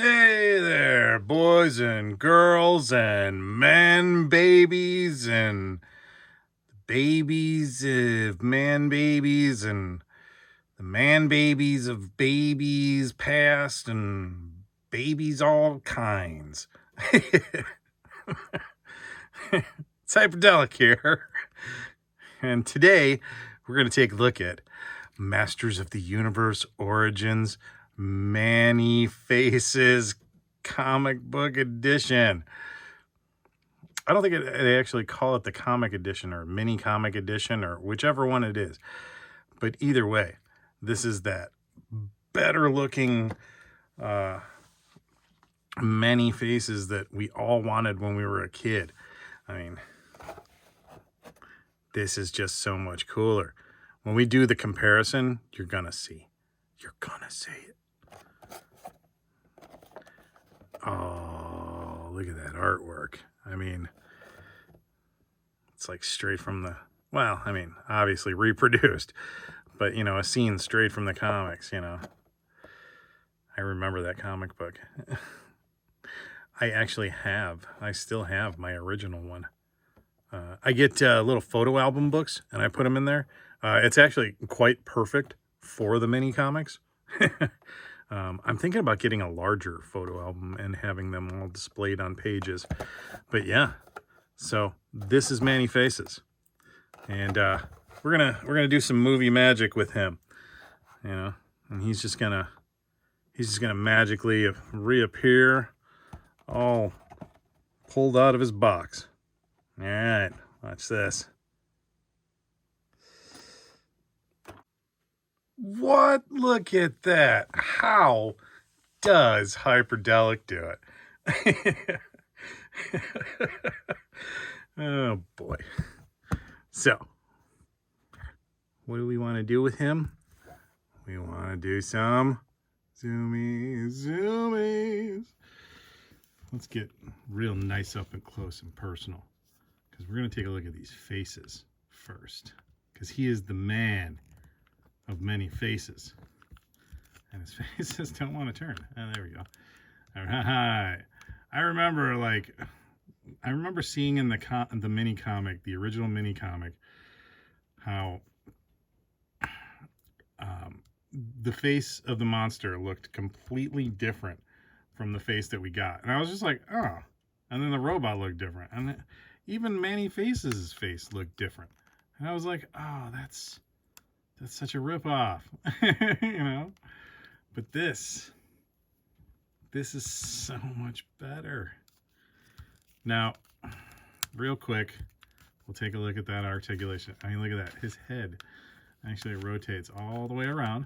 Hey there, boys and girls and man babies and babies of man babies and the man babies of babies past and babies all kinds. It's Hyperdellic here. And today we're going to take a look at Masters of the Universe Origins Many Faces comic book edition. I don't think they actually call it the comic edition or mini comic edition or whichever one it is. But either way, this is that better looking Many Faces that we all wanted when we were a kid. I mean, this is just so much cooler. When we do the comparison, you're going to see. You're going to see it. Oh, look at that artwork. I mean, it's like straight from the, well, I mean, obviously reproduced, but, you know, a scene straight from the comics, you know. I remember that comic book. I still have my original one. I get little photo album books, and I put them in there. It's actually quite perfect for the mini comics. I'm thinking about getting a larger photo album and having them all displayed on pages. But yeah, so this is Many Faces, and we're gonna do some movie magic with him, you know. And he's just gonna magically reappear, all pulled out of his box. All right, watch this. What? Look at that. How does Hyperdellic do it? Oh, boy. So, what do we want to do with him? We want to do some zoomies. Let's get real nice up and close and personal, because we're going to take a look at these faces first, because he is the man of many faces, and his faces don't want to turn. Oh, there we go. All right. I remember seeing in the mini comic, the original mini comic, how the face of the monster looked completely different from the face that we got, and I was just like, oh. And then the robot looked different, and even Many Faces' face looked different, and I was like, oh, that's such a ripoff, you know. But this is so much better. Now, real quick, we'll take a look at that articulation. I mean, look at that. His head actually rotates all the way around.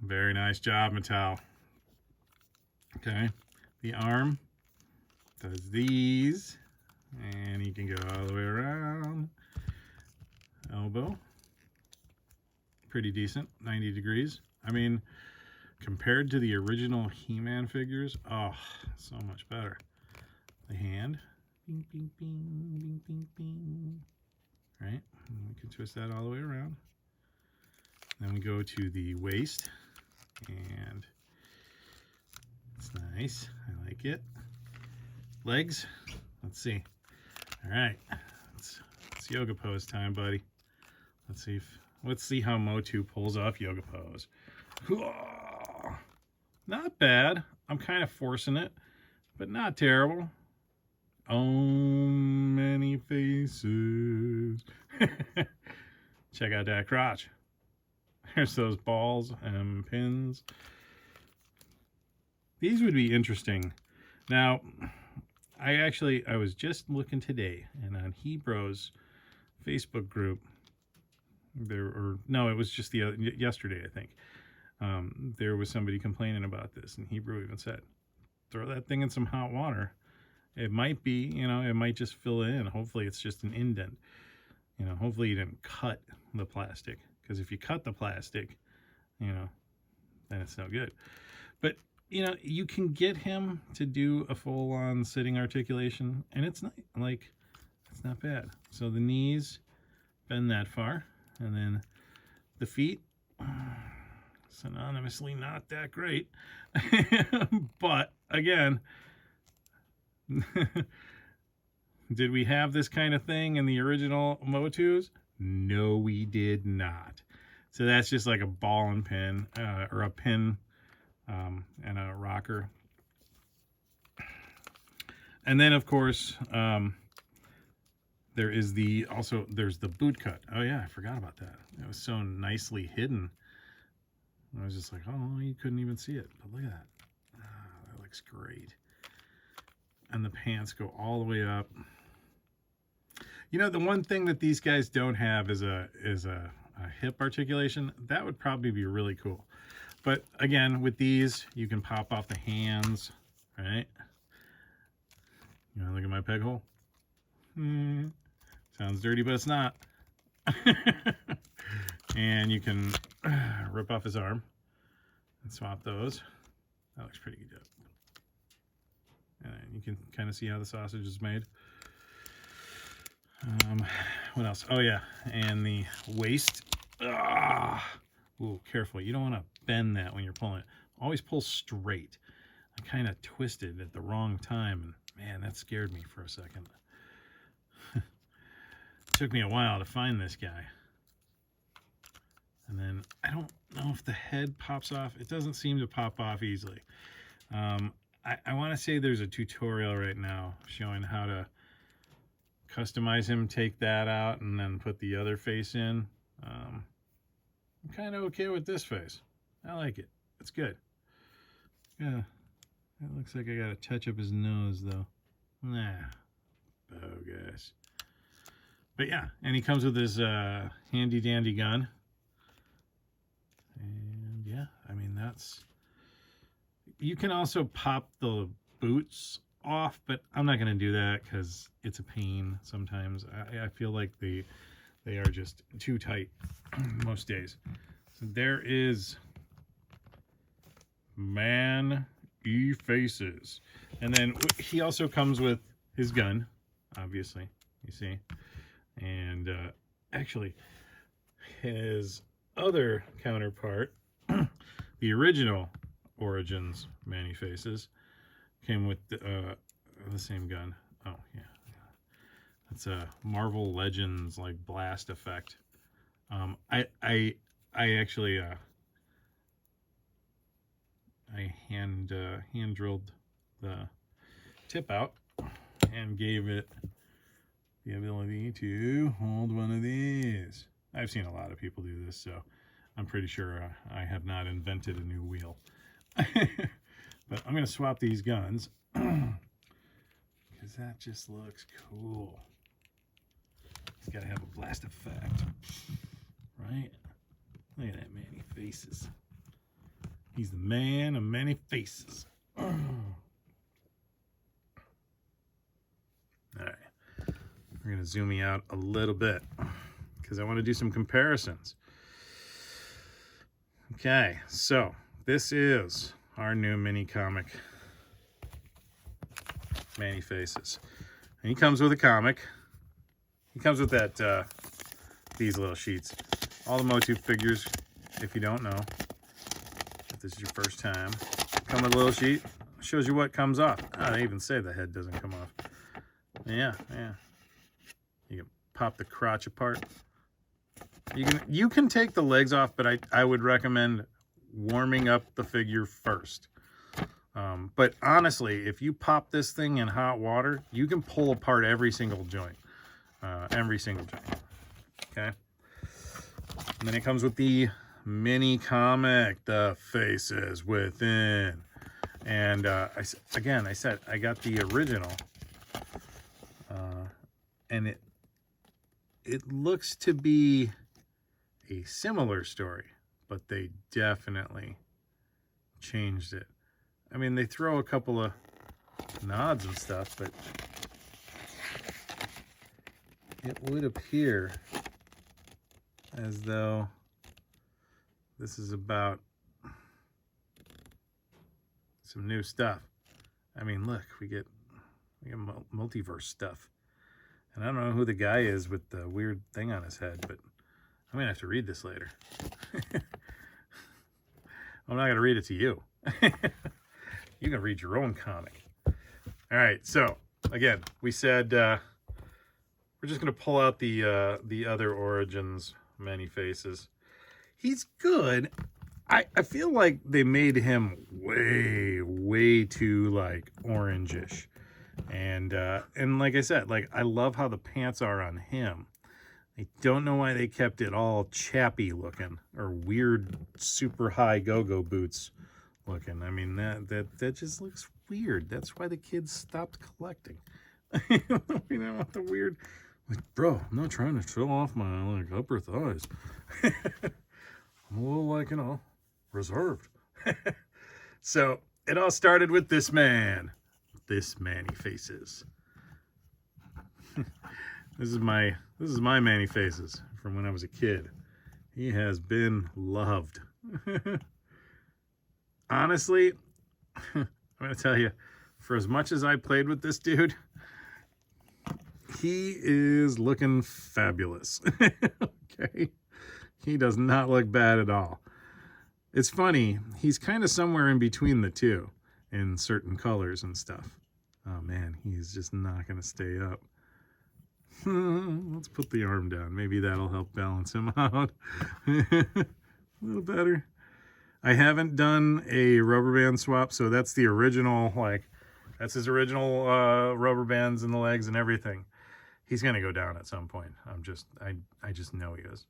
Very nice job, Mattel. Okay, the arm does these, and he can go all the way around. Elbow, pretty decent, 90 degrees. I mean, compared to the original He-Man figures, oh, so much better. The hand, bing, bing, bing, bing, bing, bing. Right, and we can twist that all the way around. Then we go to the waist, and it's nice. I like it. Legs, let's see. All right, it's yoga pose time, buddy. Let's see how Motu pulls off yoga pose. Not bad. I'm kind of forcing it, but not terrible. Oh, Many Faces. Check out that crotch. There's those balls and pins. These would be interesting. Now, I was just looking today, and on Hebro's Facebook group, it was just yesterday, I think. There was somebody complaining about this, and Hebrew even said, throw that thing in some hot water. It might be, you know, it might just fill it in. Hopefully it's just an indent. You know, hopefully you didn't cut the plastic, because if you cut the plastic, you know, then it's no good. But, you know, you can get him to do a full-on sitting articulation, and it's not, like, it's not bad. So the knees bend that far, and then the feet, synonymously not that great, but again, did we have this kind of thing in the original Motus? No, we did not. So that's just like a ball and pin, or a pin and a rocker. And then, of course, there's the boot cut. Oh yeah, I forgot about that. It was so nicely hidden. I was just like, oh, you couldn't even see it. But look at that. That looks great. And the pants go all the way up. You know, the one thing that these guys don't have is a hip articulation. That would probably be really cool. But again, with these, you can pop off the hands, right? You want to look at my peg hole? Sounds dirty, but it's not. And you can rip off his arm and swap those. That looks pretty good. And you can kind of see how the sausage is made. What else? Oh yeah, and the waist. Ooh, careful. You don't want to bend that when you're pulling it. Always pull straight. I kind of twisted at the wrong time, and man, that scared me for a second. Took me a while to find this guy. And then I don't know if the head pops off. It doesn't seem to pop off easily. I want to say there's a tutorial right now showing how to customize him, take that out, and then put the other face in. I'm kind of okay with this face. I like it. It's good. Yeah, it looks like I got to touch up his nose, though. Nah, bogus. But yeah, and he comes with his handy dandy gun. And yeah, I mean, that's... You can also pop the boots off, but I'm not going to do that because it's a pain sometimes. I feel like they are just too tight most days. So there is Man-E-Faces. And then he also comes with his gun, obviously, you see. And actually, his other counterpart, the original Origins Man-E-Faces, came with the same gun. Oh yeah, it's a Marvel Legends like blast effect. I actually I hand drilled the tip out and gave it the ability to hold one of these. I've seen a lot of people do this, so I'm pretty sure I have not invented a new wheel. But I'm going to swap these guns because that just looks cool. It's got to have a blast effect, right? Look at that Man-E-Faces. He's the man of many faces. All right. We're going to zoom me out a little bit because I want to do some comparisons. Okay, so this is our new mini comic, Man-E-Faces. And he comes with a comic. He comes with that these little sheets. All the Motu figures, if you don't know, if this is your first time, come with a little sheet. Shows you what comes off. Oh, they even say the head doesn't come off. Yeah. You can pop the crotch apart. You can take the legs off, but I would recommend warming up the figure first. But honestly, if you pop this thing in hot water, you can pull apart every single joint. Okay. And then it comes with the mini comic, The Faces Within. And I said I got the original. And it looks to be a similar story, but they definitely changed it. I mean, they throw a couple of nods and stuff, but it would appear as though this is about some new stuff. I mean, look, we get multiverse stuff. And I don't know who the guy is with the weird thing on his head, but I'm going to have to read this later. I'm not going to read it to you. You can read your own comic. All right, so again, we said we're just gonna pull out the other Origins Many Faces. He's good. I feel like they made him way too like orangish, and like I said, like I love how the pants are on him. I don't know why they kept it all chappy looking or weird super high go-go boots looking. I mean that just looks weird. That's why the kids stopped collecting. We don't want the weird, like, bro, I'm not trying to show off my like upper thighs. I'm a little like, you know, reserved. So it all started with this man. This Many Faces. This is my Many Faces from when I was a kid. He has been loved. Honestly, I'm gonna tell you, for as much as I played with this dude, he is looking fabulous. Okay, he does not look bad at all. It's funny, he's kind of somewhere in between the two in certain colors and stuff. Oh man, he's just not gonna stay up. Let's put the arm down. Maybe that'll help balance him out a little better. I haven't done a rubber band swap, so that's the original, like, that's his original rubber bands in the legs and everything. He's gonna go down at some point. I just know he is.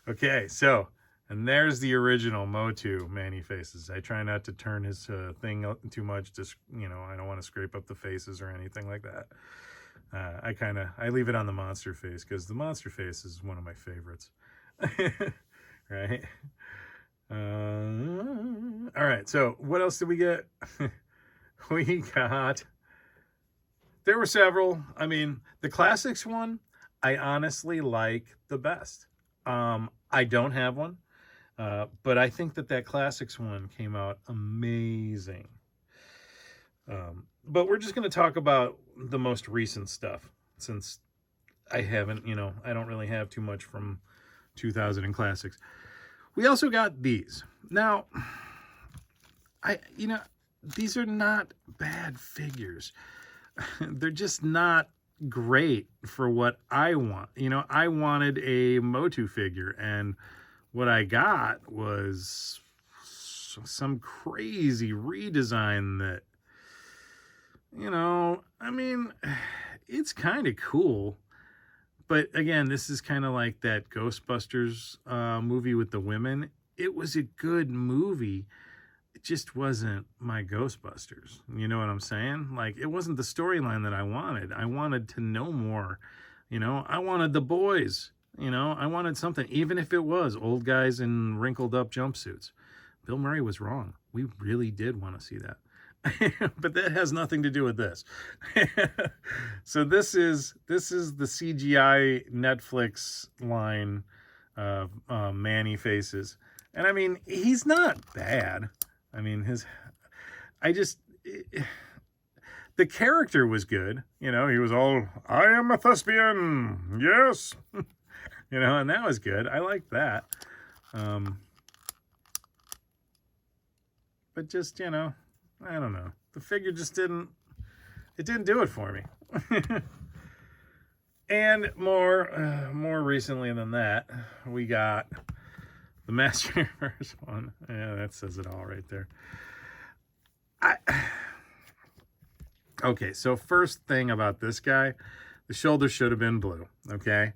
Okay, so, and there's the original Motu Many Faces. I try not to turn his thing up too much, just, you know, I don't want to scrape up the faces or anything like that. I leave it on the monster face because the monster face is one of my favorites. Right? All right, so what else did we get? There were several. I mean, the classics one, I honestly like the best. I don't have one, but I think that classics one came out amazing. But we're just going to talk about the most recent stuff since I haven't, you know, I don't really have too much from 2000 and classics. We also got these. Now, these are not bad figures. They're just not great for what I want. You know, I wanted a Motu figure, and what I got was some crazy redesign that, you know, I mean, it's kind of cool. But again, this is kind of like that Ghostbusters movie with the women. It was a good movie. It just wasn't my Ghostbusters. You know what I'm saying? Like, it wasn't the storyline that I wanted. I wanted to know more. You know, I wanted the boys. You know, I wanted something, even if it was old guys in wrinkled up jumpsuits. Bill Murray was wrong. We really did want to see that. But that has nothing to do with this. So this is the CGI Netflix line of Many Faces. And I mean, he's not bad. I mean, the character was good. You know, he was all, I am a thespian, yes. You know, and that was good. I liked that. But just, you know, I don't know. The figure just didn't do it for me. And more recently than that, we got the Master Universe one. Yeah, that says it all right there. Okay, so first thing about this guy, the shoulders should have been blue, okay?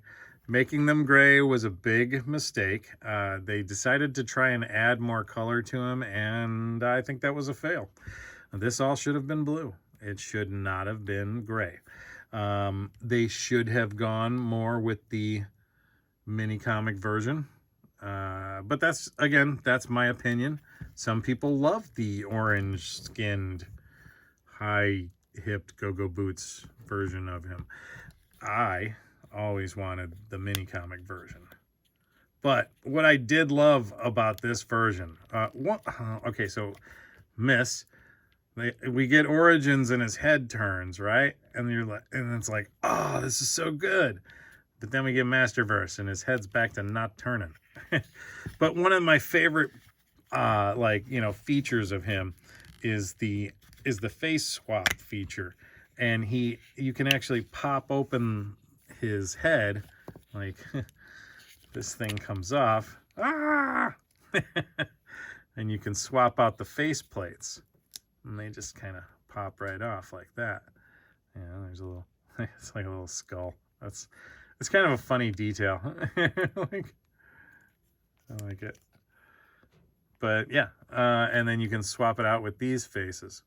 Making them gray was a big mistake. They decided to try and add more color to him, and I think that was a fail. This all should have been blue. It should not have been gray. They should have gone more with the mini comic version. But that's my opinion. Some people love the orange-skinned, high-hipped go-go boots version of him. I always wanted the mini comic version. But what I did love about this version, okay, so we get Origins and his head turns, right? And it's like, oh, this is so good. But then we get Masterverse and his head's back to not turning. But one of my favorite features of him is the face swap feature, and you can actually pop open his head, like this thing comes off, and you can swap out the face plates, and they just kind of pop right off like that. Yeah, there's a little, it's like a little skull. It's kind of a funny detail. Like, I like it. But yeah, and then you can swap it out with these faces,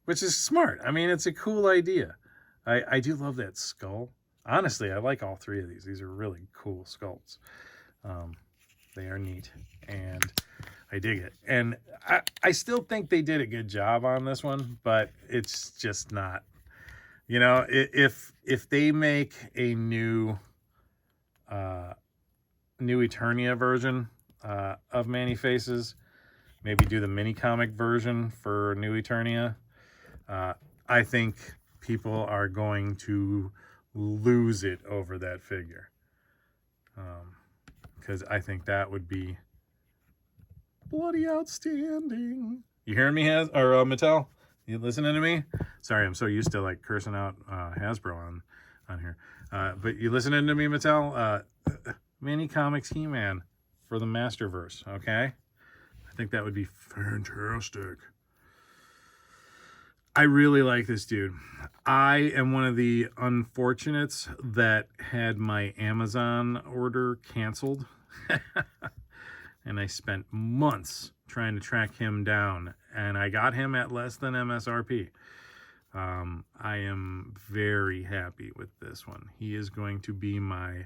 which is smart. I mean, it's a cool idea. I do love that skull. Honestly, I like all three of these. These are really cool sculpts. They are neat, and I dig it. And I still think they did a good job on this one, but it's just not. You know, if they make a new Eternia version of Manny Faces, maybe do the mini comic version for New Eternia, I think people are going to lose it over that figure, because I think that would be bloody outstanding. You hearing me, Mattel? You listening to me? Sorry, I'm so used to like cursing out Hasbro on here. But you listening to me, Mattel? Mini Comics He-Man for the Masterverse, okay? I think that would be fantastic. I really like this dude. I am one of the unfortunates that had my Amazon order canceled. And I spent months trying to track him down, and I got him at less than MSRP. I am very happy with this one. He is going to be my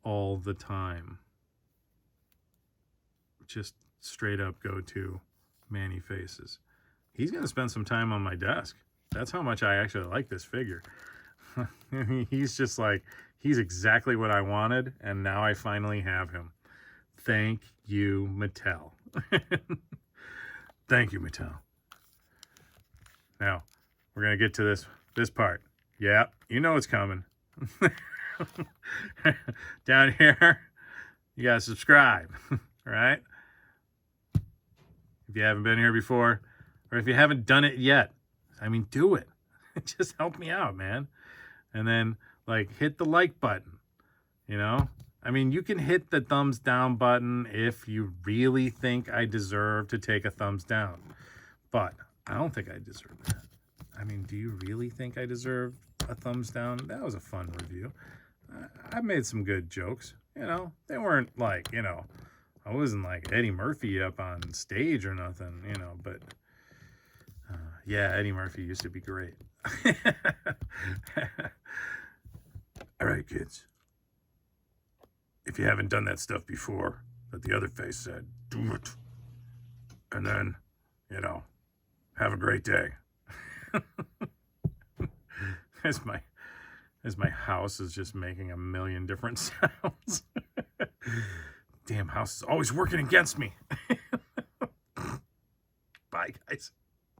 all the time, just straight up go-to Manny Faces. He's going to spend some time on my desk. That's how much I actually like this figure. He's just like, he's exactly what I wanted, and now I finally have him. Thank you, Mattel. Thank you, Mattel. Now, we're going to get to this part. Yeah, you know it's coming. Down here, you got to subscribe, all right? If you haven't been here before, or if you haven't done it yet, I mean, do it. Just help me out, man. And then, like, hit the like button, you know? I mean, you can hit the thumbs down button if you really think I deserve to take a thumbs down. But I don't think I deserve that. I mean, do you really think I deserve a thumbs down? That was a fun review. I made some good jokes, you know? They weren't like, you know, I wasn't like Eddie Murphy up on stage or nothing, you know, but yeah, Eddie Murphy used to be great. All right, kids. If you haven't done that stuff before that the other face said, do it. And then, you know, have a great day. As my house is just making a million different sounds. Damn house is always working against me.